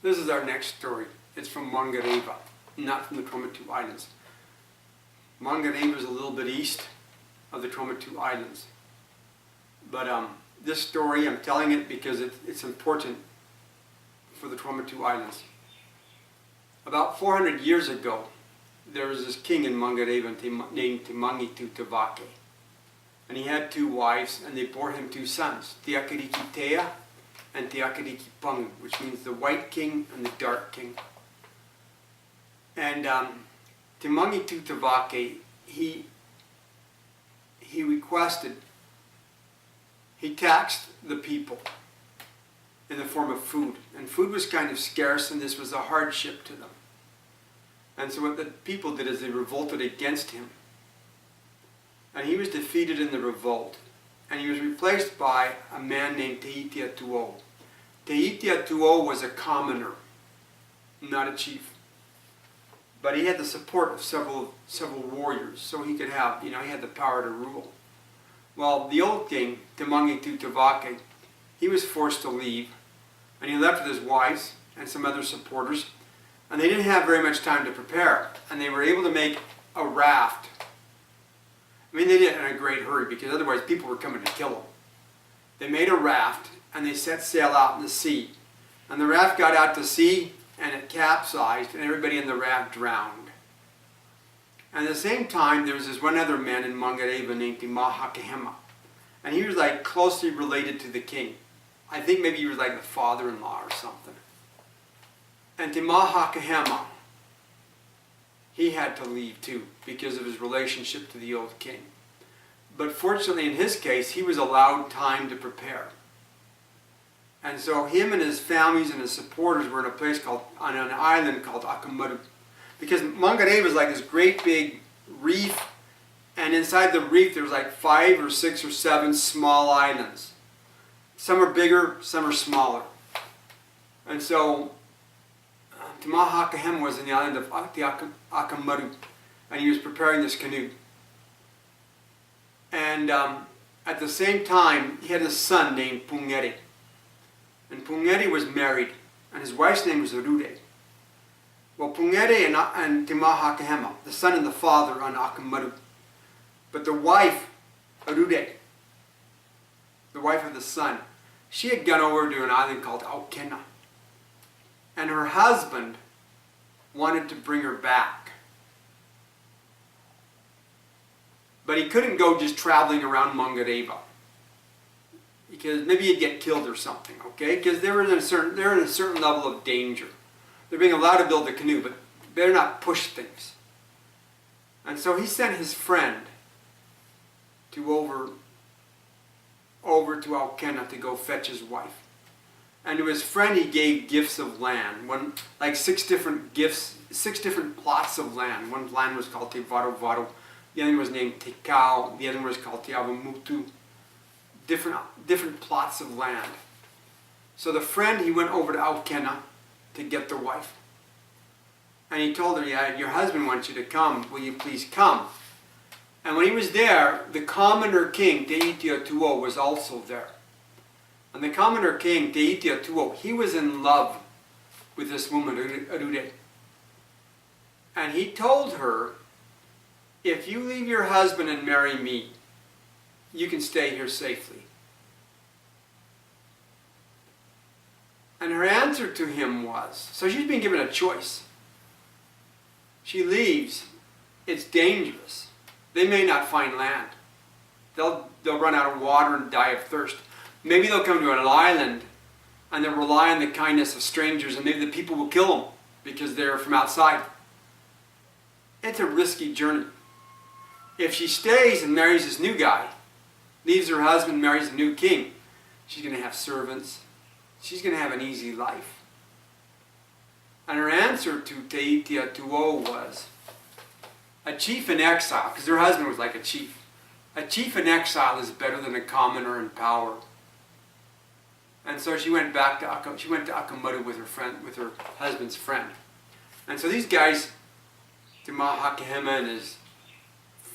This is our next story. It's from Mangareva, not from the Tuamotu Islands. Mangareva is a little bit east of the Tuamotu Islands. But this story, I'm telling it because it's important for the Tuamotu Islands. About 400 years ago, there was this king in Mangareva named Timangitu Tavake. And he had 2 wives, and they bore him 2 sons, Tiakariki Tea and Tiakariki Pangu, which means the white king and the dark king. And Timangitu Tavake, he taxed the people in the form of food. And food was kind of scarce, and this was a hardship to them. And so what the people did is they revolted against him. And he was defeated in the revolt. And he was replaced by a man named Teitia Tuo. Teitia Tuo was a commoner, not a chief. But he had the support of several warriors, so he could have, he had the power to rule. Well, the old king, Timangitu Tavake, he was forced to leave. And he left with his wives and some other supporters. And they didn't have very much time to prepare. And they were able to make a raft. I mean, they did it in a great hurry because otherwise people were coming to kill them. They made a raft and they set sail out in the sea. And the raft got out to sea and it capsized and everybody in the raft drowned. And at the same time, there was this one other man in Mangareva named Timahakehema. And he was like closely related to the king. I think maybe he was like the father-in-law or something. And Timahakehema, he had to leave too because of his relationship to the old king. But fortunately in his case, he was allowed time to prepare. And so him and his families and his supporters were in a place on an island called Akamaru. Because Mangareva is like this great big reef, and inside the reef there's like 5 or 6 or 7 small islands. Some are bigger, some are smaller. And so Timahakehema was in the island of Akamaru, and he was preparing this canoe. And at the same time, he had a son named Pungere. And Pungere was married, and his wife's name was Rure. Well, Pungere and Timahakehema, the son and the father on Akamaru. But the wife, Rure, the wife of the son, she had gone over to an island called Aukena. And her husband wanted to bring her back. But he couldn't go just traveling around Mangareva. Because maybe he'd get killed or something, okay? Because they're in a certain level of danger. They're being allowed to build a canoe, but better not push things. And so he sent his friend to over to Aukena to go fetch his wife. And to his friend he gave gifts of land, like 6 different gifts, 6 different plots of land. One land was called Te Varo Varo, the other was named Te Kao, the other was called Te Avamutu. Different plots of land. So the friend, he went over to Aukena to get the wife. And he told her, yeah, your husband wants you to come, will you please come? And when he was there, the commoner king, Teitia Tuo, was also there. And the commoner king, Teitia Tuo, he was in love with this woman, Rure. And he told her, if you leave your husband and marry me, you can stay here safely. And her answer to him was, so she's been given a choice. She leaves, it's dangerous. They may not find land. They'll run out of water and die of thirst. Maybe they'll come to an island and they'll rely on the kindness of strangers, and maybe the people will kill them because they're from outside. It's a risky journey. If she stays and marries this new guy, leaves her husband, marries a new king, she's going to have servants. She's going to have an easy life. And her answer to Teitia Tuo was, a chief in exile, because her husband was like a chief in exile is better than a commoner in power. And so she went to Akamaru with her husband's friend. And so these guys, Timahakehema and his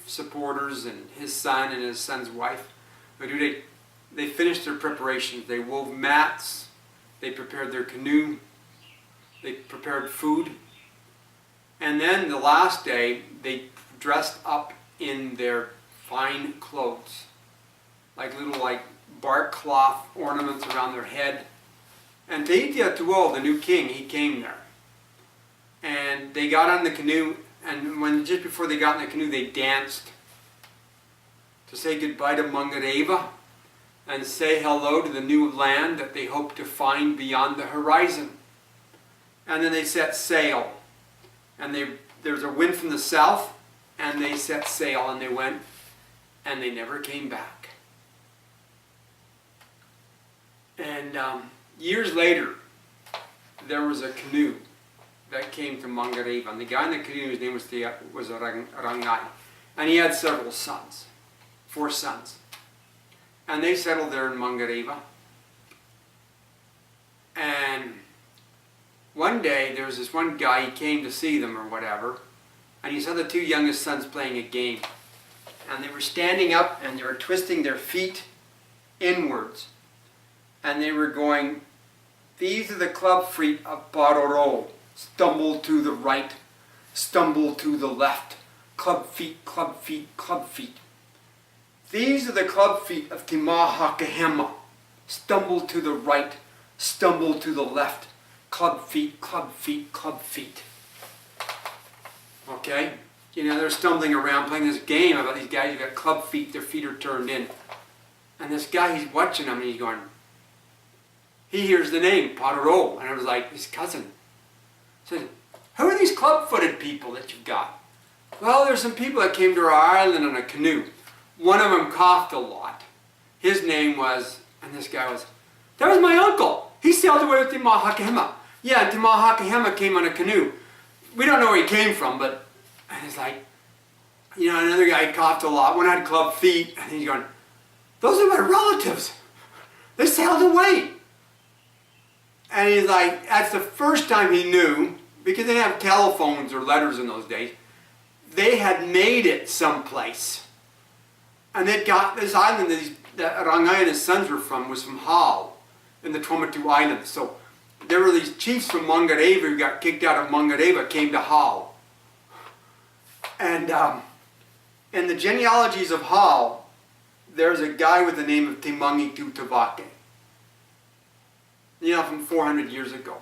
supporters and his son and his son's wife, they finished their preparations. They wove mats, they prepared their canoe, They prepared food. And then the last day, they dressed up in their fine clothes, like little bark cloth ornaments around their head. And Teitiatuo, the new king, he came there. And they got on the canoe, and just before they got in the canoe, they danced to say goodbye to Mangareva and say hello to the new land that they hoped to find beyond the horizon. And then they set sail. And there was a wind from the south, and they set sail, and they went, and they never came back. And years later, there was a canoe that came to Mangareva, and the guy in the canoe, his name was Rangai, and he had several sons, 4 sons. And they settled there in Mangareva. And one day, there was this one guy, he came to see them or whatever, and he saw the 2 youngest sons playing a game. And they were standing up, and they were twisting their feet inwards. And they were going, "These are the club feet of Paroro. Stumble to the right, stumble to the left. Club feet, club feet, club feet. These are the club feet of Timahakahema. Stumble to the right, stumble to the left. Club feet, club feet, club feet." Okay? They're stumbling around playing this game about these guys who got club feet, their feet are turned in. And this guy, he's watching them and he's going, he hears the name, Paroro, and I was like, his cousin. Said, "Who are these club-footed people that you've got?" "Well, there's some people that came to our island on a canoe. One of them coughed a lot. His name was," and this guy was, "That was my uncle. He sailed away with Timahakahema. Yeah, Timahakahema came on a canoe. We don't know where he came from, but," and it's like, another guy coughed a lot. One had club feet, and he's going, "Those are my relatives. They sailed away." And he's like, that's the first time he knew, because they didn't have telephones or letters in those days, they had made it someplace. And they'd got this island that Rangai and his sons were from, was from Hal, in the Tuamotu Islands. So there were these chiefs from Mangareva who got kicked out of Mangareva, came to Hal. And in the genealogies of Hal, there's a guy with the name of Timangi Tutavake. From 400 years ago.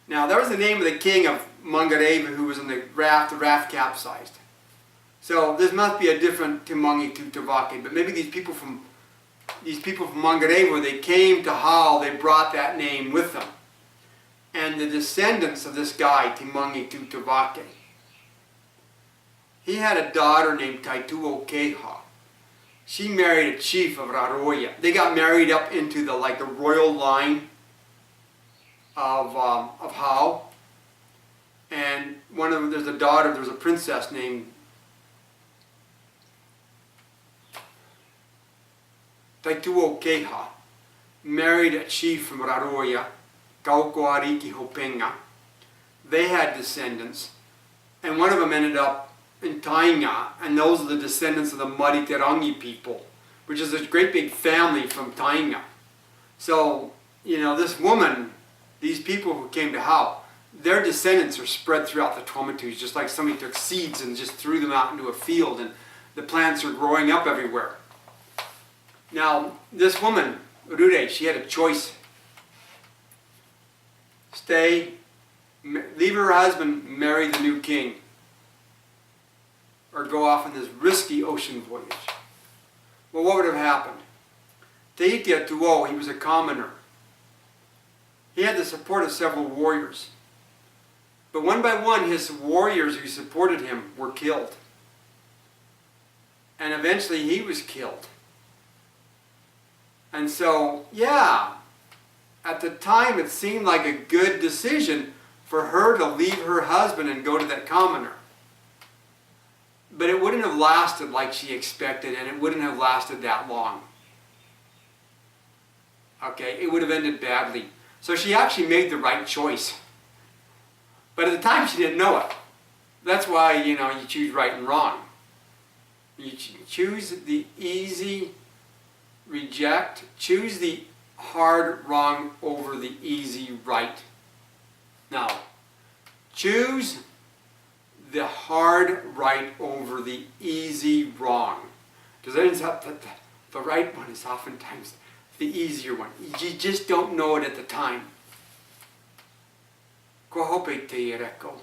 Now, that was the name of the king of Mangareva who was in the raft capsized. So this must be a different Timangi Tutavake, but maybe these people from Mangareva, when they came to Hal, they brought that name with them. And the descendants of this guy, Timangi Tutavake, he had a daughter named Taituo Keha. She married a chief of Raroya. They got married up into the royal line of Hao, and there's a princess named Taituo Keha, married a chief from Raroya, Kaukoariki Hopenga. They had descendants, and one of them ended up in Tainga, and those are the descendants of the Mariterangi people, which is a great big family from Tainga. So, this woman, these people who came to Hao, their descendants are spread throughout the Tuamotus, just like somebody took seeds and just threw them out into a field, and the plants are growing up everywhere. Now, this woman, Rure, she had a choice. Leave her husband, marry the new king, or go off on this risky ocean voyage. Well, what would have happened? Teitiatuo, he was a commoner. He had the support of several warriors. But one by one, his warriors who supported him were killed. And eventually he was killed. And so, at the time it seemed like a good decision for her to leave her husband and go to that commoner. But it wouldn't have lasted like she expected, and it wouldn't have lasted that long. Okay, it would have ended badly. So she actually made the right choice. But at the time she didn't know it. That's why, you choose right and wrong. You choose the easy, choose the hard wrong over the easy right. Now, Choose the hard right over the easy wrong. Because it ends up that the right one is oftentimes the easier one. You just don't know it at the time. Ko hope te reko.